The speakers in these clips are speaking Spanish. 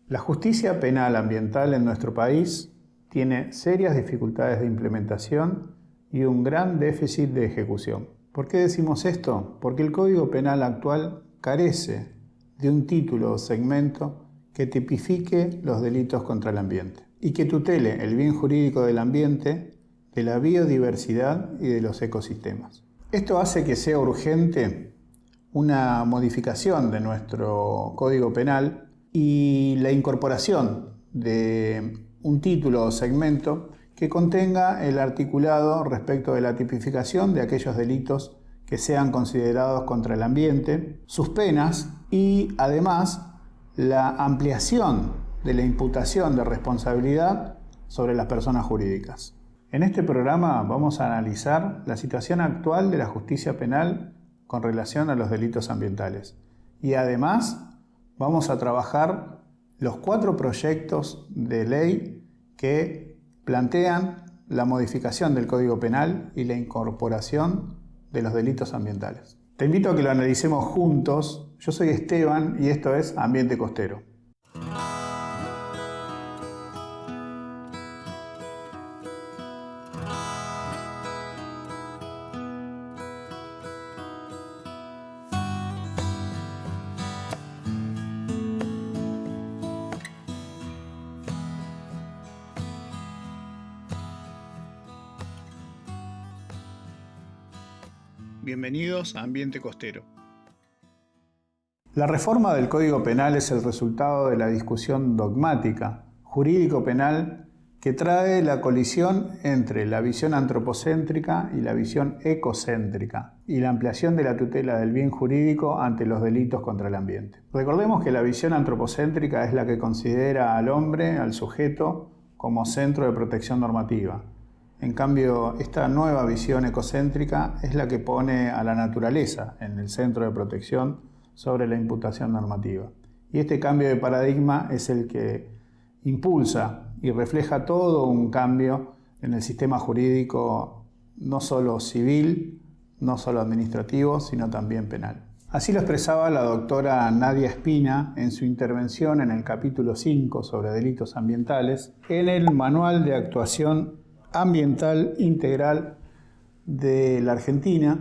La justicia penal ambiental en nuestro país tiene serias dificultades de implementación y un gran déficit de ejecución. ¿Por qué decimos esto? Porque el Código Penal actual carece de un título o segmento que tipifique los delitos contra el ambiente y que tutele el bien jurídico del ambiente, de la biodiversidad y de los ecosistemas. Esto hace que sea urgente una modificación de nuestro Código Penal y la incorporación de un título o segmento que contenga el articulado respecto de la tipificación de aquellos delitos que sean considerados contra el ambiente, sus penas y además la ampliación de la imputación de responsabilidad sobre las personas jurídicas. En este programa vamos a analizar la situación actual de la justicia penal con relación a los delitos ambientales y además vamos a trabajar los 4 proyectos de ley que plantean la modificación del Código Penal y la incorporación de los delitos ambientales. Te invito a que lo analicemos juntos. Yo soy Esteban y esto es Ambiente Costero. Bienvenidos a Ambiente Costero. La reforma del Código Penal es el resultado de la discusión dogmática, jurídico-penal, que trae la colisión entre la visión antropocéntrica y la visión ecocéntrica y la ampliación de la tutela del bien jurídico ante los delitos contra el ambiente. Recordemos que la visión antropocéntrica es la que considera al hombre, al sujeto, como centro de protección normativa. En cambio, esta nueva visión ecocéntrica es la que pone a la naturaleza en el centro de protección sobre la imputación normativa. Y este cambio de paradigma es el que impulsa y refleja todo un cambio en el sistema jurídico, no solo civil, no solo administrativo, sino también penal. Así lo expresaba la doctora Nadia Espina en su intervención en el capítulo 5 sobre delitos ambientales en el Manual de Actuación Ambiental Integral de la Argentina,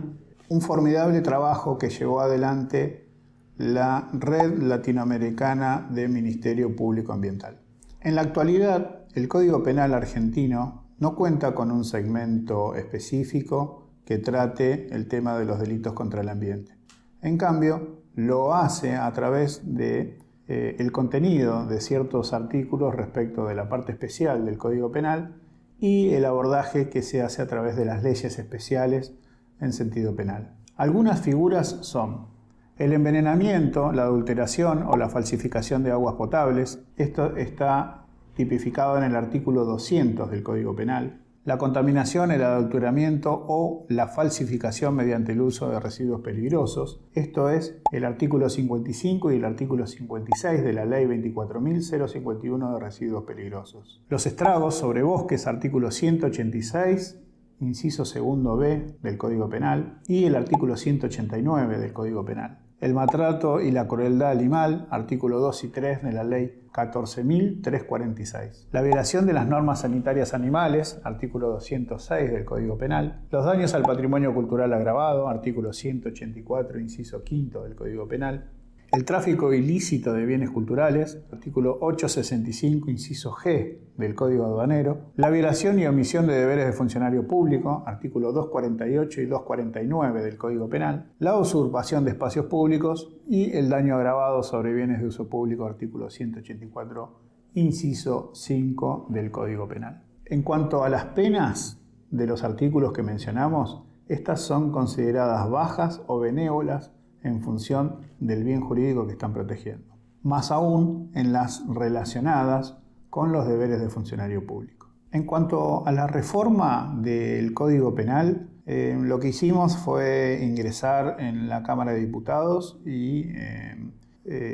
un formidable trabajo que llevó adelante la Red Latinoamericana de Ministerio Público Ambiental. En la actualidad, el Código Penal argentino no cuenta con un segmento específico que trate el tema de los delitos contra el ambiente. En cambio, lo hace a través de el contenido de ciertos artículos respecto de la parte especial del Código Penal y el abordaje que se hace a través de las leyes especiales en sentido penal. Algunas figuras son el envenenamiento, la adulteración o la falsificación de aguas potables. Esto está tipificado en el artículo 200 del Código Penal. La contaminación, el adulteramiento o la falsificación mediante el uso de residuos peligrosos. Esto es el artículo 55 y el artículo 56 de la Ley 24.051 de residuos peligrosos. Los estragos sobre bosques, artículo 186, inciso segundo B del Código Penal y el artículo 189 del Código Penal. El maltrato y la crueldad animal, artículo 2 y 3 de la Ley 14.346. La violación de las normas sanitarias animales, artículo 206 del Código Penal. Los daños al patrimonio cultural agravado, artículo 184, inciso quinto del Código Penal. El tráfico ilícito de bienes culturales, artículo 865, inciso G del Código Aduanero. La violación y omisión de deberes de funcionario público, artículo 248 y 249 del Código Penal. La usurpación de espacios públicos y el daño agravado sobre bienes de uso público, artículo 184, inciso 5 del Código Penal. En cuanto a las penas de los artículos que mencionamos, estas son consideradas bajas o benévolas en función del bien jurídico que están protegiendo, más aún en las relacionadas con los deberes de funcionario público. En cuanto a la reforma del Código Penal, lo que hicimos fue ingresar en la Cámara de Diputados y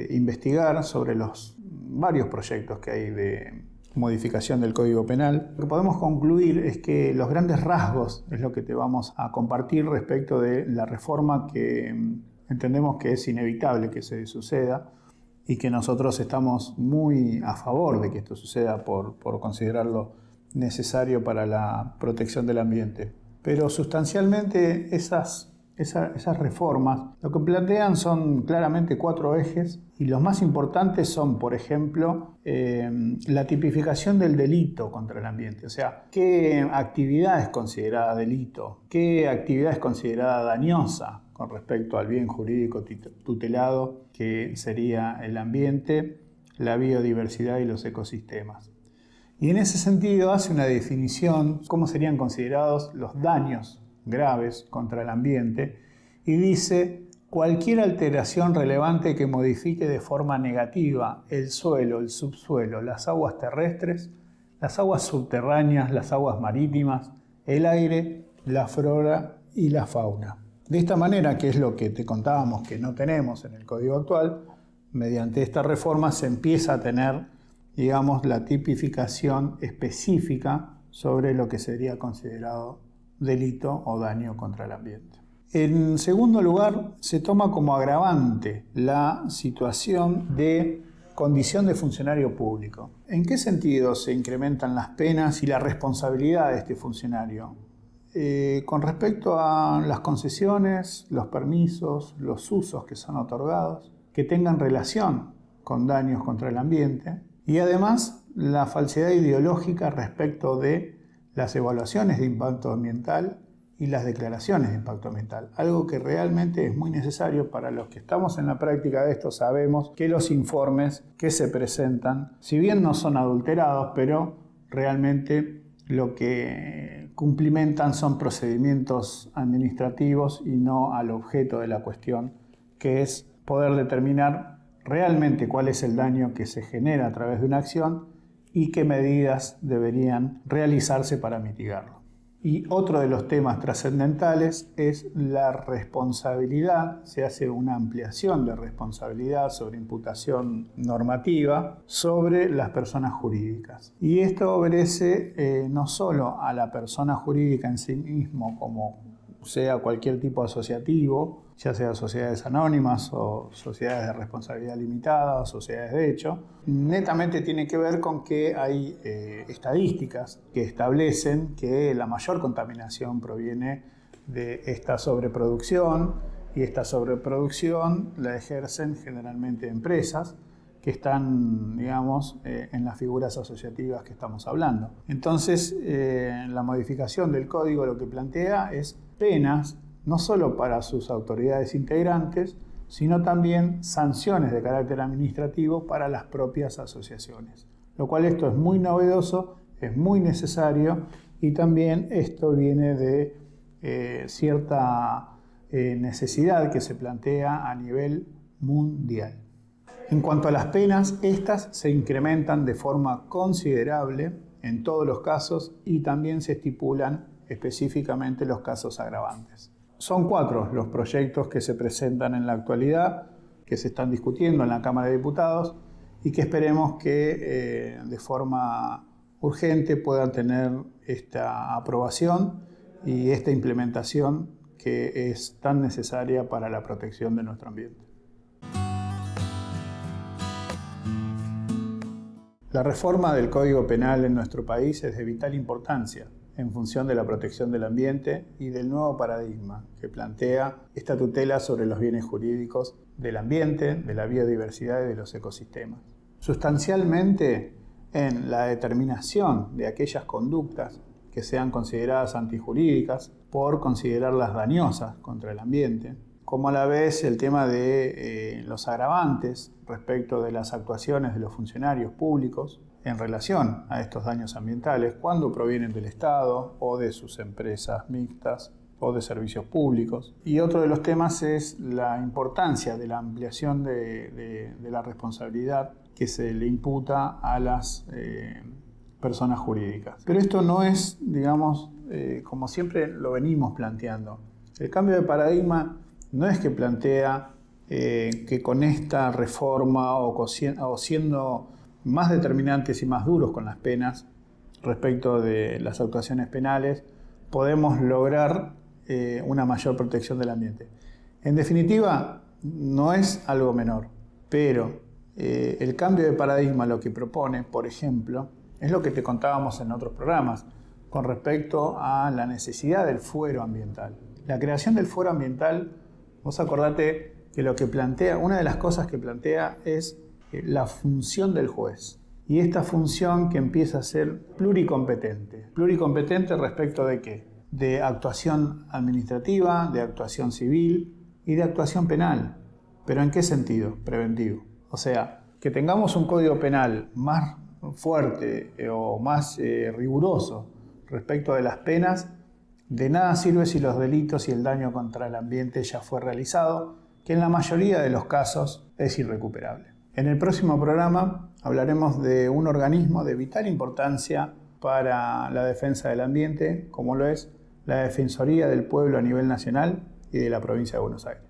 investigar sobre los varios proyectos que hay de modificación del Código Penal. Lo que podemos concluir es que los grandes rasgos es lo que te vamos a compartir respecto de la reforma que entendemos que es inevitable que se suceda y que nosotros estamos muy a favor de que esto suceda por considerarlo necesario para la protección del ambiente. Pero sustancialmente esas reformas lo que plantean son claramente 4 ejes, y los más importantes son, por ejemplo, la tipificación del delito contra el ambiente. O sea, qué actividad es considerada delito, qué actividad es considerada dañosa con respecto al bien jurídico tutelado, que sería el ambiente, la biodiversidad y los ecosistemas. Y en ese sentido hace una definición de cómo serían considerados los daños graves contra el ambiente, y dice: cualquier alteración relevante que modifique de forma negativa el suelo, el subsuelo, las aguas terrestres, las aguas subterráneas, las aguas marítimas, el aire, la flora y la fauna. De esta manera, que es lo que te contábamos que no tenemos en el código actual, mediante esta reforma se empieza a tener, digamos, la tipificación específica sobre lo que sería considerado delito o daño contra el ambiente. En segundo lugar, se toma como agravante la situación de condición de funcionario público. ¿En qué sentido se incrementan las penas y la responsabilidad de este funcionario? Con respecto a las concesiones, los permisos, los usos que son otorgados, que tengan relación con daños contra el ambiente, y además la falsedad ideológica respecto de las evaluaciones de impacto ambiental y las declaraciones de impacto ambiental. Algo que realmente es muy necesario. Para los que estamos en la práctica de esto, sabemos que los informes que se presentan, si bien no son adulterados, pero realmente lo que cumplimentan son procedimientos administrativos y no al objeto de la cuestión, que es poder determinar realmente cuál es el daño que se genera a través de una acción y qué medidas deberían realizarse para mitigarlo. Y otro de los temas trascendentales es la responsabilidad. Se hace una ampliación de responsabilidad sobre imputación normativa sobre las personas jurídicas. Y esto obedece no solo a la persona jurídica en sí mismo, como sea cualquier tipo asociativo, ya sea sociedades anónimas o sociedades de responsabilidad limitada o sociedades de hecho. Netamente tiene que ver con que hay estadísticas que establecen que la mayor contaminación proviene de esta sobreproducción, y esta sobreproducción la ejercen generalmente empresas que están, digamos, en las figuras asociativas que estamos hablando. Entonces, la modificación del código lo que plantea es penas, no solo para sus autoridades integrantes, sino también sanciones de carácter administrativo para las propias asociaciones. Lo cual esto es muy novedoso, es muy necesario, y también esto viene de cierta necesidad que se plantea a nivel mundial. En cuanto a las penas, estas se incrementan de forma considerable en todos los casos, y también se estipulan específicamente los casos agravantes. Son 4 los proyectos que se presentan en la actualidad, que se están discutiendo en la Cámara de Diputados, y que esperemos que de forma urgente puedan tener esta aprobación y esta implementación que es tan necesaria para la protección de nuestro ambiente. La reforma del Código Penal en nuestro país es de vital importancia en función de la protección del ambiente y del nuevo paradigma que plantea esta tutela sobre los bienes jurídicos del ambiente, de la biodiversidad y de los ecosistemas. Sustancialmente, en la determinación de aquellas conductas que sean consideradas antijurídicas por considerarlas dañosas contra el ambiente, como a la vez el tema de los agravantes respecto de las actuaciones de los funcionarios públicos en relación a estos daños ambientales, cuando provienen del Estado o de sus empresas mixtas o de servicios públicos. Y otro de los temas es la importancia de la ampliación de la responsabilidad que se le imputa a las personas jurídicas. Pero esto no es, digamos, como siempre lo venimos planteando. El cambio de paradigma no es que plantea que con esta reforma o siendo más determinantes y más duros con las penas respecto de las actuaciones penales, podemos lograr una mayor protección del ambiente. En definitiva, no es algo menor, pero el cambio de paradigma lo que propone, por ejemplo, es lo que te contábamos en otros programas con respecto a la necesidad del fuero ambiental. La creación del fuero ambiental, vos acordate que lo que plantea, una de las cosas que plantea es la función del juez. Y esta función que empieza a ser pluricompetente. ¿Pluricompetente respecto de qué? De actuación administrativa, de actuación civil y de actuación penal. ¿Pero en qué sentido? Preventivo. O sea, que tengamos un código penal más fuerte o más riguroso respecto de las penas, de nada sirve si los delitos y el daño contra el ambiente ya fue realizado, que en la mayoría de los casos es irrecuperable. En el próximo programa hablaremos de un organismo de vital importancia para la defensa del ambiente, como lo es la Defensoría del Pueblo a nivel nacional y de la provincia de Buenos Aires.